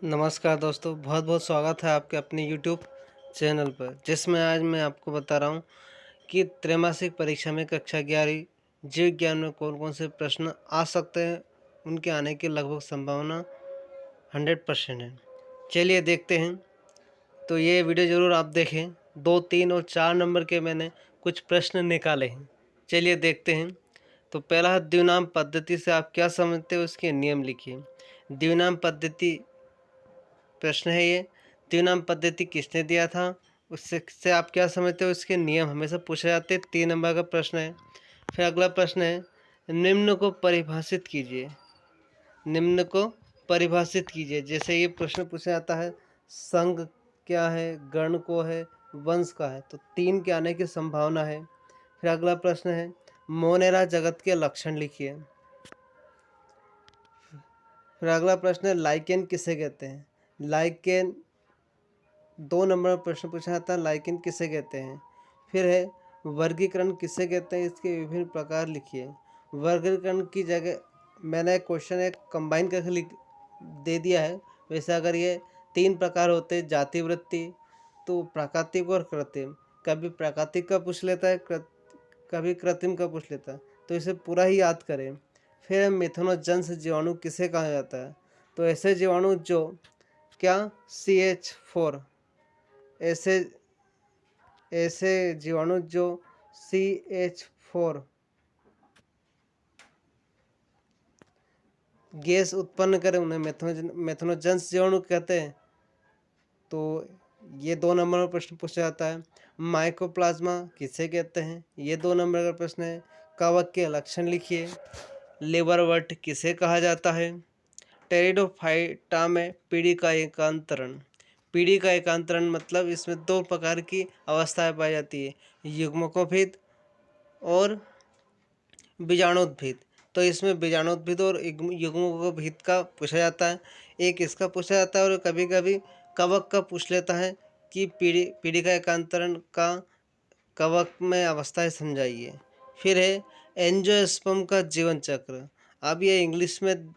नमस्कार दोस्तों, बहुत बहुत स्वागत है आपके अपने यूट्यूब चैनल पर, जिसमें आज मैं आपको बता रहा हूँ कि त्रैमासिक परीक्षा में कक्षा 11वीं जीव विज्ञान में कौन-कौन से प्रश्न आ सकते हैं, उनके आने की लगभग संभावना 100% है। चलिए देखते हैं। तो ये वीडियो ज़रूर आप देखें। 2, 3 और 4 नंबर के मैंने कुछ प्रश्न निकाले हैं। चलिए देखते हैं। तो पहला है, द्विनाम पद्धति से आप क्या समझते हो, उसके नियम लिखिए। द्विनाम पद्धति प्रश्न है ये। द्विनाम पद्धति किसने दिया था, उससे से आप क्या समझते हो, इसके नियम हमेशा पूछे जाते हैं। 3 नंबर का प्रश्न है। फिर अगला प्रश्न है, निम्न को परिभाषित कीजिए। निम्न को परिभाषित कीजिए। जैसे ये प्रश्न पूछा जाता है, संघ क्या है, गण को है, वंश का है, तो 3 के आने की संभावना है। फिर अगला प्रश्न है, मोनेरा जगत के लक्षण लिखिए। फिर अगला प्रश्न है, लाइकेन किसे कहते हैं। लाइकेन 2 नंबर में प्रश्न पूछा जाता है, लाइकेन किसे कहते हैं। फिर है, वर्गीकरण किसे कहते हैं, इसके विभिन्न प्रकार लिखिए। वर्गीकरण की जगह मैंने क्वेश्चन एक कंबाइन करके लिख दे दिया है। वैसे अगर ये 3 प्रकार होते, जाति वृत्ति, तो प्राकृतिक और कृत्रिम। कभी प्राकृतिक का पूछ लेता है, कभी कृत्रिम का पूछ लेता है, तो इसे पूरा ही याद करें। फिर मिथुनोजन्स जीवाणु किसे कहा जाता है, तो ऐसे जीवाणु जो क्या CH4, ऐसे ऐसे जीवाणु जो CH4 गैस उत्पन्न करें, उन्हें मेथनोजेंस जीवाणु कहते हैं। तो ये 2 नंबर का प्रश्न पूछा जाता है। माइकोप्लाज्मा किसे कहते हैं, ये 2 नंबर का प्रश्न है। कवक के लक्षण लिखिए। लिवरवर्ट किसे कहा जाता है। टेरिडोफाइटा में पीढ़ी का एकांतरण। पीढ़ी का एकांतरण मतलब इसमें 2 प्रकार की अवस्थाएं पाई जाती है, युग्मकोभिद और बीजाणुद्भिद। तो इसमें बीजाणुद्भिद और युग्मकोभिद का पूछा जाता है। एक इसका पूछा जाता है और कभी कभी कवक का पूछ लेता है कि पीढ़ी का एकांतरण का कवक में अवस्थाएं समझाइए। फिर है, एंजियोस्पर्म का जीवन चक्र। अब ये इंग्लिश में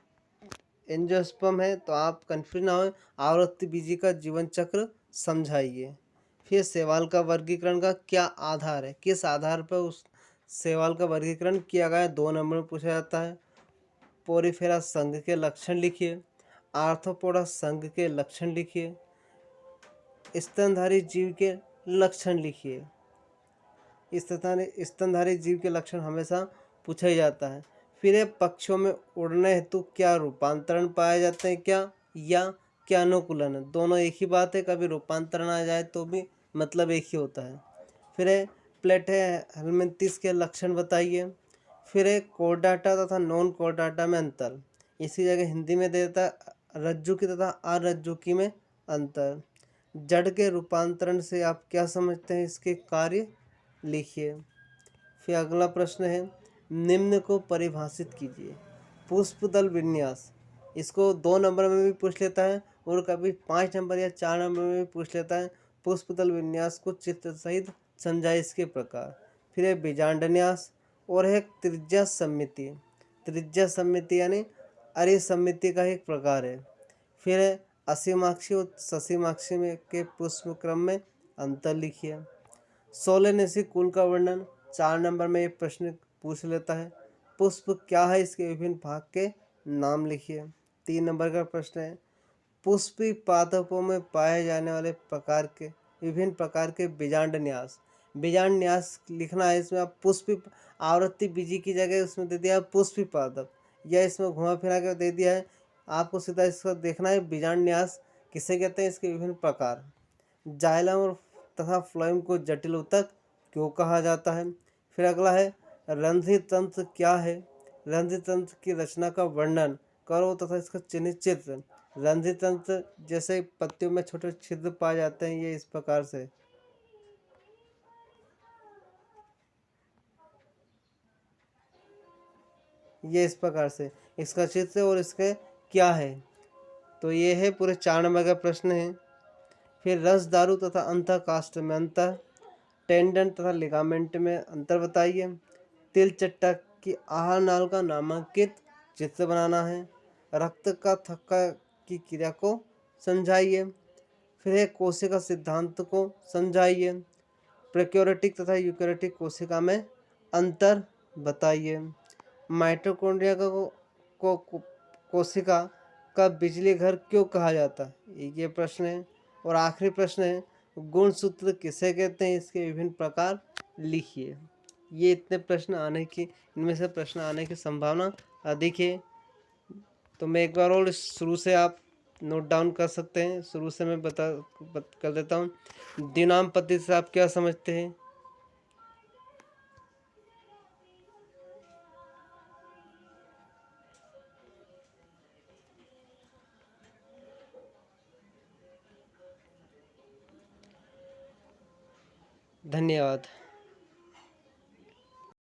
एंजियोस्पर्म है, तो आप कन्फ्यूज ना हो। आवृत्ति बीजी का जीवन चक्र समझाइए। फिर शैवाल का वर्गीकरण का क्या आधार है, किस आधार पर उस शैवाल का वर्गीकरण किया गया है, 2 नंबर में पूछा जाता है। पोरीफेरा संघ के लक्षण लिखिए। आर्थ्रोपोडा संघ के लक्षण लिखिए। स्तनधारी जीव के लक्षण लिखिए। स्तनधारी जीव के लक्षण हमेशा पूछा ही जाता है। फिर ये पक्षियों में उड़ने हेतु क्या रूपांतरण पाए जाते हैं, क्या अनुकूलन है, दोनों एक ही बात है। कभी रूपांतरण आ जाए तो भी मतलब एक ही होता है। फिर है, प्लेटे हेलमिंथिस के लक्षण बताइए। फिर है, कोर्डाटा तथा नॉन कोर्डाटा में अंतर। इसी जगह हिंदी में दे देता है, रज्जु की तथा अरज्जुकी में अंतर। जड़ के रूपांतरण से आप क्या समझते हैं, इसके कार्य लिखिए। फिर अगला प्रश्न है, निम्न को परिभाषित कीजिए। पुष्पदल विन्यास, इसको 2 नंबर में भी पूछ लेता है और कभी 5 नंबर या 4 नंबर में भी पूछ लेता है। पुष्पदल विन्यास को चित्र सहित समझाए, इसके प्रकार। फिर है बीजांडन्यास और है त्रिज्या समिति। त्रिज्या समिति यानी अरिसमिति का एक प्रकार है। फिर है असीमाक्षी और ससीमाक्षी में के पुष्प क्रम में अंतर लिखिए। सोलेनेसी कुल का वर्णन, 4 नंबर में ये प्रश्न पूछ लेता है। पुष्प क्या है, इसके विभिन्न भाग के नाम लिखिए। 3 नंबर का प्रश्न है, पुष्पी पादपों में पाए जाने वाले विभिन्न प्रकार के बीजांड न्यास। बीजांड न्यास लिखना है इसमें। आप पुष्पी आवृत्ति बीजी की जगह उसमें दे दिया पुष्पी पादप, या इसमें घुमा फिरा कर दे दिया है। आपको सीधा इसका देखना है, बीजांड न्यास किसे कहते हैं, इसके विभिन्न प्रकार। जाइलम और तथा फ्लोएम को जटिल ऊतक क्यों कहा जाता है। फिर अगला है, रंध्री तंत्र क्या है। रंध्री तंत्र की रचना का वर्णन करो तथा इसका चिन्हित चित्र। रंध्री तंत्र जैसे पत्तियों में छोटे छिद्र पाए जाते हैं, ये इस प्रकार से। इसका चित्र और इसके क्या है, तो ये है पूरे 4 नंबर का प्रश्न है। फिर रस दारू तथा अंतःकाष्ठ में अंतर। टेंडन तथा लिगामेंट में अंतर बताइए। तिल चट्टा की आहार नाल का नामांकित चित्र बनाना है। रक्त का थक्का की क्रिया को समझाइए। फिर है कोशिका सिद्धांत को समझाइए। प्रोकैरियोटिक तथा यूकेरियोटिक कोशिका में अंतर बताइए। माइटोकॉन्ड्रिया को कोशिका का बिजली घर क्यों कहा जाता है, ये प्रश्न है। और आखिरी प्रश्न है, गुणसूत्र किसे कहते हैं, इसके विभिन्न प्रकार लिखिए। ये इतने प्रश्न आने की, इनमें से प्रश्न आने की संभावना अधिक है। तो मैं एक बार और शुरू से आप नोट डाउन कर सकते हैं। शुरू से मैं कर देता हूँ। द्विनाम पद्धति से आप क्या समझते हैं? धन्यवाद।